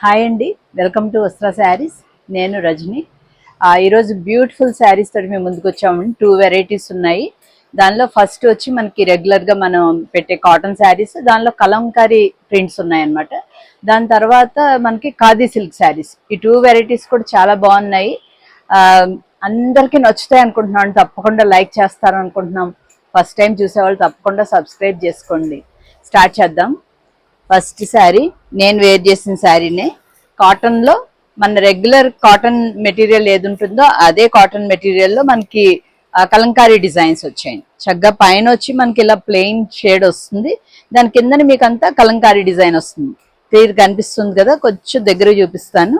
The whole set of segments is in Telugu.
హాయ్ అండి, వెల్కమ్ టు వస్త్ర శారీస్. నేను రజని. ఈరోజు బ్యూటిఫుల్ శారీస్ తోటి మేము ముందుకు వచ్చామండి. 2 వెరైటీస్ ఉన్నాయి. దానిలో ఫస్ట్ వచ్చి మనకి రెగ్యులర్గా మనం పెట్టే కాటన్ శారీస్, దానిలో కలంకారీ ప్రింట్స్ ఉన్నాయన్నమాట. దాని తర్వాత మనకి ఖాదీ సిల్క్ శారీస్. ఈ 2 వెరైటీస్ కూడా చాలా బాగున్నాయి. అందరికీ నచ్చుతాయి అనుకుంటున్నాను. తప్పకుండా లైక్ చేస్తారు అనుకుంటున్నాం. ఫస్ట్ టైం చూసేవాళ్ళు తప్పకుండా సబ్స్క్రైబ్ చేసుకోండి. స్టార్ట్ చేద్దాం. ఫస్ట్ శారీ నేను వేర్ చేసిన శారీనే. కాటన్లో మన రెగ్యులర్ కాటన్ మెటీరియల్ ఏది ఉంటుందో అదే కాటన్ మెటీరియల్లో మనకి కలంకారీ డిజైన్స్ వచ్చాయి. చక్కగా పైన వచ్చి మనకి ఇలా ప్లెయిన్ షేడ్ వస్తుంది, దాని కిందని మీకు అంతా కలంకారీ డిజైన్ వస్తుంది. క్లియర్ కనిపిస్తుంది కదా, కొంచెం దగ్గర చూపిస్తాను.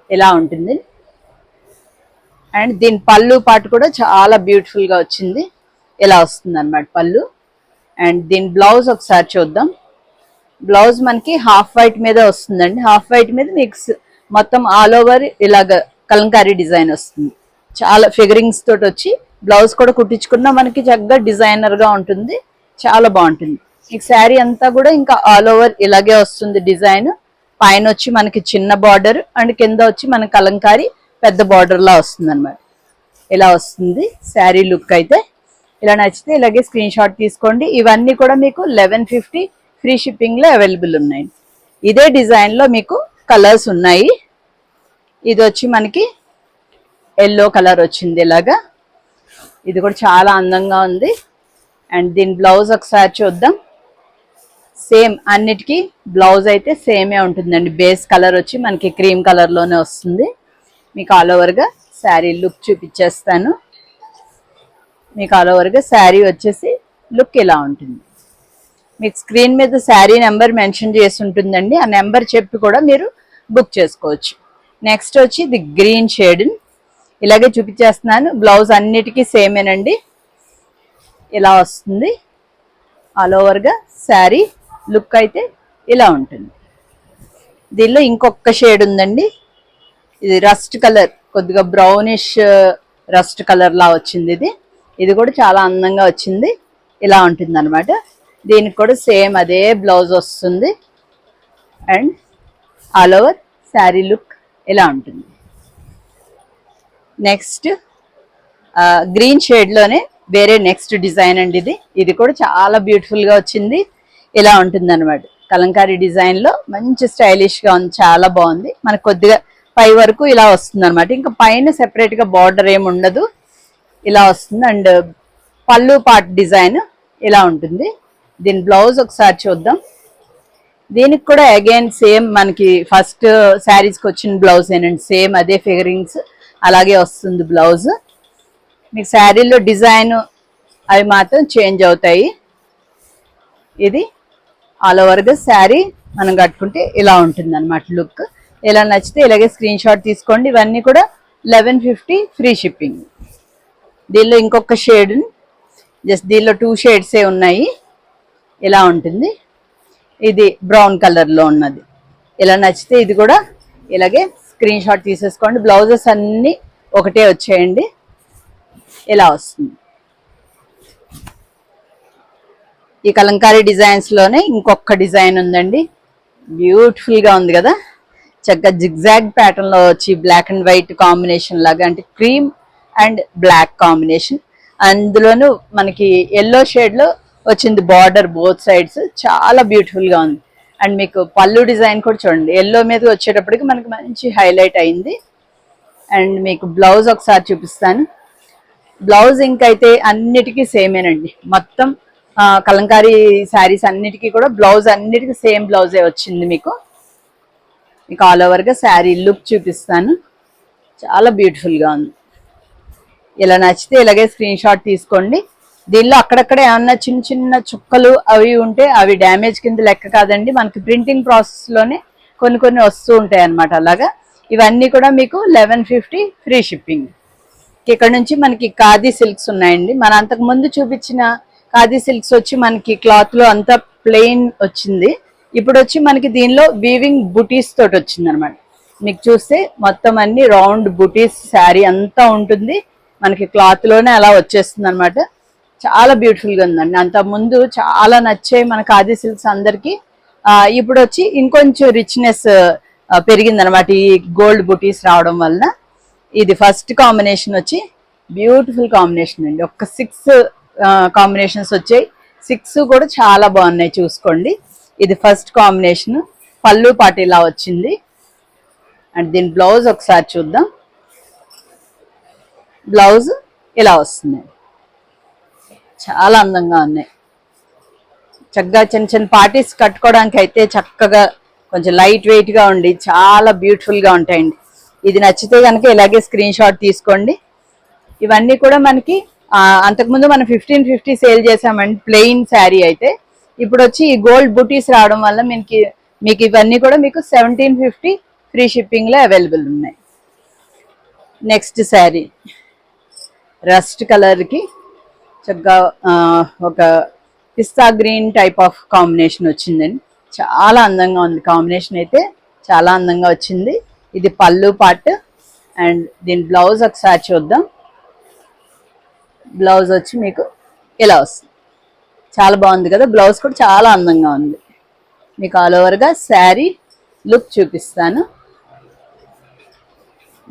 ఇలా ఉంటుంది. అండ్ దీని పళ్ళు పాటు కూడా చాలా బ్యూటిఫుల్గా వచ్చింది. ఇలా వస్తుంది అన్నమాట పళ్ళు. అండ్ దీని బ్లౌజ్ ఒకసారి చూద్దాం. బ్లౌజ్ మనకి హాఫ్ వైట్ మీద వస్తుందండి. హాఫ్ వైట్ మీద మిక్స్ మొత్తం ఆల్ ఓవర్ ఇలాగ కలంకారీ డిజైన్ వస్తుంది. చాలా ఫిగరింగ్స్ తోటి వచ్చి బ్లౌజ్ కూడా కుట్టించుకున్నా మనకి చక్కగా డిజైనర్గా ఉంటుంది. చాలా బాగుంటుంది. ఈ శారీ అంతా కూడా ఇంకా ఆల్ ఓవర్ ఇలాగే వస్తుంది డిజైన్. పైన వచ్చి మనకి చిన్న బార్డర్ అండ్ కింద వచ్చి మన కలంకారీ పెద్ద బార్డర్ లా వస్తుంది అనమాట. ఇలా వస్తుంది శారీ లుక్ అయితే. ఇలా నచ్చితే ఇలాగే స్క్రీన్ షాట్ తీసుకోండి. ఇవన్నీ కూడా మీకు 1150 ఫ్రీ షిప్పింగ్లో అవైలబుల్ ఉన్నాయి. ఇదే డిజైన్లో మీకు కలర్స్ ఉన్నాయి. ఇది వచ్చి మనకి ఎల్లో కలర్ వచ్చింది ఇలాగా. ఇది కూడా చాలా అందంగా ఉంది. అండ్ దీని బ్లౌజ్ ఒకసారి చూద్దాం. సేమ్ అన్నిటికీ బ్లౌజ్ అయితే సేమే ఉంటుందండి. బేస్ కలర్ వచ్చి మనకి క్రీమ్ కలర్లోనే వస్తుంది. మీకు ఆల్ ఓవర్గా శారీ లుక్ చూపించేస్తాను. మీకు ఆల్ ఓవర్గా శారీ వచ్చేసి లుక్ ఇలా ఉంటుంది. మీకు స్క్రీన్ మీద శారీ నెంబర్ మెన్షన్ చేసి ఉంటుందండి. ఆ నెంబర్ చెప్పి కూడా మీరు బుక్ చేసుకోవచ్చు. నెక్స్ట్ వచ్చి ఇది గ్రీన్ షేడ్ ఇలాగే చూపించేస్తున్నాను. బ్లౌజ్ అన్నిటికీ సేమేనండి. ఇలా వస్తుంది. ఆల్ ఓవర్గా శారీ లుక్ అయితే ఇలా ఉంటుంది. దీనిలో ఇంకొక షేడ్ ఉందండి. ఇది రస్ట్ కలర్, కొద్దిగా బ్రౌనిష్ రస్ట్ కలర్ లా వచ్చింది. ఇది కూడా చాలా అందంగా వచ్చింది. ఇలా ఉంటుంది అనమాట. దీనికి కూడా సేమ్ అదే బ్లౌజ్ వస్తుంది. And all over sari look ఇలా ఉంటుంది. నెక్స్ట్ గ్రీన్ షేడ్లోనే వేరే నెక్స్ట్ డిజైన్ అండి. ఇది కూడా చాలా బ్యూటిఫుల్గా వచ్చింది. ఇలా ఉంటుంది అనమాట. కలంకారీ డిజైన్లో మంచి స్టైలిష్గా ఉంది. చాలా బాగుంది. మనకు కొద్దిగా పై వరకు ఇలా వస్తుంది అనమాట. ఇంకా పైన సెపరేట్గా బార్డర్ ఏమి ఉండదు. ఇలా వస్తుంది. అండ్ పళ్ళు పార్ట్ డిజైన్ ఇలా ఉంటుంది. దీని బ్లౌజ్ ఒకసారి చూద్దాం. దీనికి కూడా అగైన్ సేమ్ మనకి ఫస్ట్ శారీస్కి వచ్చిన బ్లౌజ్ ఏనండి. సేమ్ అదే ఫిగరింగ్స్ అలాగే వస్తుంది బ్లౌజ్. మీకు శారీలో డిజైన్ అవి మాత్రం చేంజ్ అవుతాయి. ఇది ఆల్ ఓవర్గా శారీ మనం కట్టుకుంటే ఇలా ఉంటుంది అనమాట లుక్. ఇలా నచ్చితే ఇలాగే స్క్రీన్ షాట్ తీసుకోండి. ఇవన్నీ కూడా 1150 ఫ్రీ షిప్పింగ్. దీనిలో ఇంకొక షేడ్, జస్ట్ దీనిలో 2 షేడ్సే ఉన్నాయి. ఇలా ఉంటుంది. ఇది బ్రౌన్ కలర్లో ఉన్నది. ఇలా నచ్చితే ఇది కూడా ఇలాగే స్క్రీన్ షాట్ తీసేసుకోండి. బ్లౌజెస్ అన్నీ ఒకటే వచ్చేయండి. ఇలా వస్తుంది. ఈ కలంకారీ డిజైన్స్లోనే ఇంకొక డిజైన్ ఉందండి. బ్యూటిఫుల్గా ఉంది కదా. చక్కగా జిగ్జాగ్ ప్యాటర్న్లో వచ్చి బ్లాక్ అండ్ వైట్ కాంబినేషన్ లాగా, అంటే క్రీమ్ అండ్ బ్లాక్ కాంబినేషన్. అందులోనూ మనకి ఎల్లో షేడ్లో వచ్చింది బార్డర్ బోత్ సైడ్స్. చాలా బ్యూటిఫుల్గా ఉంది. అండ్ మీకు పళ్ళు డిజైన్ కూడా చూడండి, ఎల్లో మీద వచ్చేటప్పటికి మనకి మంచి హైలైట్ అయింది. అండ్ మీకు బ్లౌజ్ ఒకసారి చూపిస్తాను. బ్లౌజ్ ఇంకైతే అన్నిటికీ సేమేనండి. మొత్తం కలంకారీ శారీస్ అన్నిటికీ కూడా బ్లౌజ్ అన్నిటికీ సేమ్ బ్లౌజే వచ్చింది. మీకు ఆల్ ఓవర్గా శారీ లుక్ చూపిస్తాను. చాలా బ్యూటిఫుల్గా ఉంది. ఇలా నచ్చితే ఇలాగే స్క్రీన్ షాట్ తీసుకోండి. దీనిలో అక్కడక్కడ ఏమన్నా చిన్న చిన్న చుక్కలు అవి ఉంటే అవి డ్యామేజ్ కింద లెక్క కాదండి. మనకి ప్రింటింగ్ ప్రాసెస్లోనే కొన్ని వస్తూ ఉంటాయి అన్నమాట. అలాగా ఇవన్నీ కూడా మీకు 1150 ఫ్రీ షిప్పింగ్. ఇక్కడ నుంచి మనకి ఖాదీ సిల్క్స్ ఉన్నాయండి. మన అంతకు ముందు చూపించిన ఖాదీ సిల్క్స్ వచ్చి మనకి క్లాత్లో అంతా ప్లెయిన్ వచ్చింది. ఇప్పుడు వచ్చి మనకి దీనిలో వీవింగ్ బుటీస్ తోటి వచ్చింది అనమాట. మీకు చూస్తే మొత్తం అన్ని రౌండ్ బుటీస్ శారీ అంతా ఉంటుంది. మనకి క్లాత్లోనే అలా వచ్చేస్తుంది అనమాట. చాలా బ్యూటిఫుల్గా ఉందండి. అంత ముందు చాలా నచ్చాయి మన ఖాదీ సిల్క్స్ అందరికీ. ఇప్పుడు వచ్చి ఇంకొంచెం రిచ్నెస్ పెరిగిందనమాట ఈ గోల్డ్ బుటీస్ రావడం వలన. ఇది ఫస్ట్ కాంబినేషన్ వచ్చి బ్యూటిఫుల్ కాంబినేషన్ అండి. ఒక 6 కాంబినేషన్స్ వచ్చాయి. 6 కూడా చాలా బాగున్నాయి, చూసుకోండి. ఇది ఫస్ట్ కాంబినేషన్. పళ్ళు పాటు ఇలా వచ్చింది. అండ్ దీని బ్లౌజ్ ఒకసారి చూద్దాం. బ్లౌజ్ ఇలా వస్తుంది. చాలా అందంగా ఉన్నాయి. చక్కగా చిన్న చిన్న పార్టీస్ కట్టుకోవడానికి అయితే చక్కగా కొంచెం లైట్ వెయిట్ గా ఉండి చాలా బ్యూటిఫుల్ గా ఉంటాయండి. ఇది నచ్చితే కనుక ఇలాగే స్క్రీన్ షాట్ తీసుకోండి. ఇవన్నీ కూడా మనకి అంతకుముందు మనం 1550 సేల్ చేసామండి ప్లెయిన్ శారీ అయితే. ఇప్పుడు వచ్చి ఈ గోల్డ్ బుటీస్ రావడం వల్ల మీకు ఇవన్నీ కూడా మీకు 1750 ఫ్రీ షిప్పింగ్ లో అవైలబుల్ ఉన్నాయి. నెక్స్ట్ శారీ రస్ట్ కలర్ కి చక్కగా ఒక పిస్తా గ్రీన్ టైప్ ఆఫ్ కాంబినేషన్ వచ్చిందండి. చాలా అందంగా ఉంది. కాంబినేషన్ అయితే చాలా అందంగా వచ్చింది. ఇది పళ్ళు పార్ట్. అండ్ దీని బ్లౌజ్ ఒకసారి చూద్దాం. బ్లౌజ్ వచ్చి మీకు ఇలా వస్తుంది. చాలా బాగుంది కదా. బ్లౌజ్ కూడా చాలా అందంగా ఉంది. మీకు ఆల్ ఓవర్గా శారీ లుక్ చూపిస్తాను.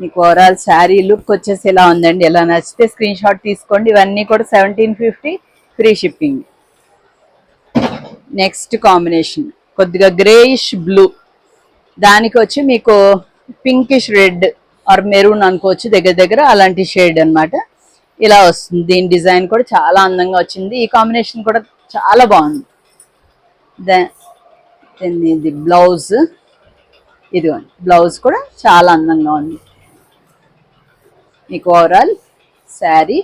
మీకు ఓవరాల్ శారీ లుక్ వచ్చేసి ఇలా ఉందండి. ఎలా నచ్చితే స్క్రీన్ షాట్ తీసుకోండి. ఇవన్నీ కూడా 1750 ఫ్రీ షిప్పింగ్. నెక్స్ట్ కాంబినేషన్ కొద్దిగా గ్రేయిష్ బ్లూ, దానికి వచ్చి మీకు పింకిష్ రెడ్ ఆర్ మెరూన్ అనుకోవచ్చు, దగ్గర దగ్గర అలాంటి షేడ్ అనమాట. ఇలా వస్తుంది. దీని డిజైన్ కూడా చాలా అందంగా వచ్చింది. ఈ కాంబినేషన్ కూడా చాలా బాగుంది. ఇది బ్లౌజ్. ఇదిగోండి బ్లౌజ్ కూడా చాలా అందంగా ఉంది. మీకు ఓవరాల్ శారీ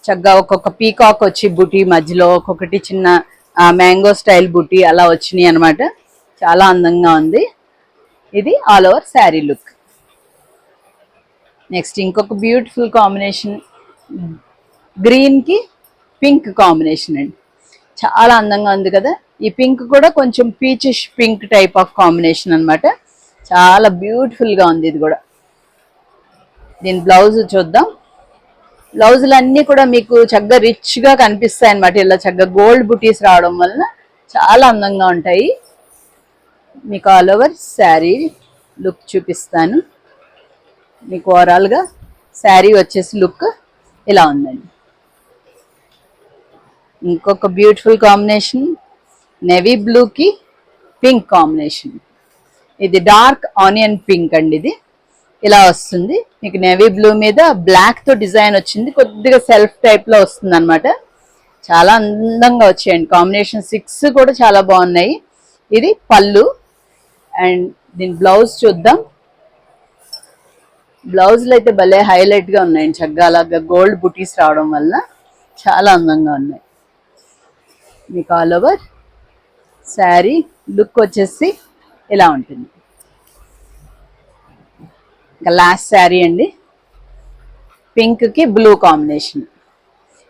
చక్కగా ఒక్కొక్క పీకాక్ వచ్చి బుటీ మధ్యలో ఒక్కొక్కటి చిన్న మ్యాంగో స్టైల్ బుటీ అలా వచ్చినాయి అనమాట. చాలా అందంగా ఉంది. ఇది all over sari look. Next ఇంకొక బ్యూటిఫుల్ కాంబినేషన్ గ్రీన్ కి పింక్ కాంబినేషన్ అండి. చాలా అందంగా ఉంది కదా. ఈ పింక్ కూడా కొంచెం peachish pink type of combination అనమాట. చాలా బ్యూటిఫుల్ గా ఉంది ఇది కూడా. దీని బ్లౌజ్ చూద్దాం. బ్లౌజులు అన్నీ కూడా మీకు చక్కగా రిచ్ గా కనిపిస్తాయి అనమాట. ఇలా చక్కగా గోల్డ్ బుటీస్ రావడం వలన చాలా అందంగా ఉంటాయి. మీకు ఆల్ ఓవర్ శారీ లుక్ చూపిస్తాను. మీకు ఓవరాల్ గా శారీ వచ్చేసి లుక్ ఇలా ఉందండి. ఇంకొక బ్యూటిఫుల్ కాంబినేషన్ నేవీ బ్లూ కి పింక్ కాంబినేషన్. ఇది డార్క్ ఆనియన్ పింక్ అండి. ఇది ఇలా వస్తుంది. మీకు నేవీ బ్లూ మీద బ్లాక్ తో డిజైన్ వచ్చింది. కొద్దిగా సెల్ఫ్ టైప్ లో వస్తుంది అనమాట. చాలా అందంగా వచ్చాయండి. కాంబినేషన్ 6 కూడా చాలా బాగున్నాయి. ఇది పళ్ళు. అండ్ దీని బ్లౌజ్ చూద్దాం. బ్లౌజ్లు అయితే భలే హైలైట్ గా ఉన్నాయండి. చక్కగా అలాగా గోల్డ్ బుటీస్ రావడం వల్ల చాలా అందంగా ఉన్నాయి. మీకు ఆల్ ఓవర్ శారీ లుక్ వచ్చేసి ఇలా ఉంటుంది. ఇంకా లాస్ట్ శారీ అండి. పింక్ కి బ్లూ కాంబినేషన్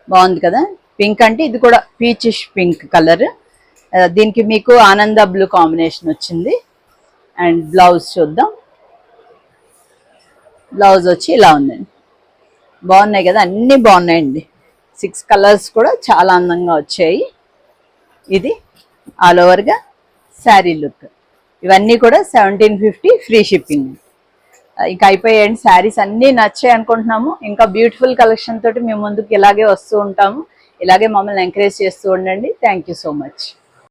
బాగుంది కదా. పింక్ అంటే ఇది కూడా పీచిష్ పింక్ కలర్. దీనికి మీకు ఆనంద బ్లూ కాంబినేషన్ వచ్చింది. అండ్ బ్లౌజ్ చూద్దాం. బ్లౌజ్ వచ్చి ఇలా ఉందండి. బాగున్నాయి కదా, అన్నీ బాగున్నాయండి. 6 కలర్స్ కూడా చాలా అందంగా వచ్చాయి. ఇది ఆల్ ఓవర్గా శారీ లుక్. ఇవన్నీ కూడా 1750 ఫ్రీ షిప్పింగ్. ఇంకా అయిపోయాయండి. శారీస్ అన్నీ నచ్చాయి అనుకుంటున్నాము. ఇంకా బ్యూటిఫుల్ కలెక్షన్ తోటి మేము ముందుకు ఇలాగే వస్తూ ఉంటాము. ఇలాగే మమ్మల్ని ఎంకరేజ్ చేస్తూ ఉండండి. Thank you so much.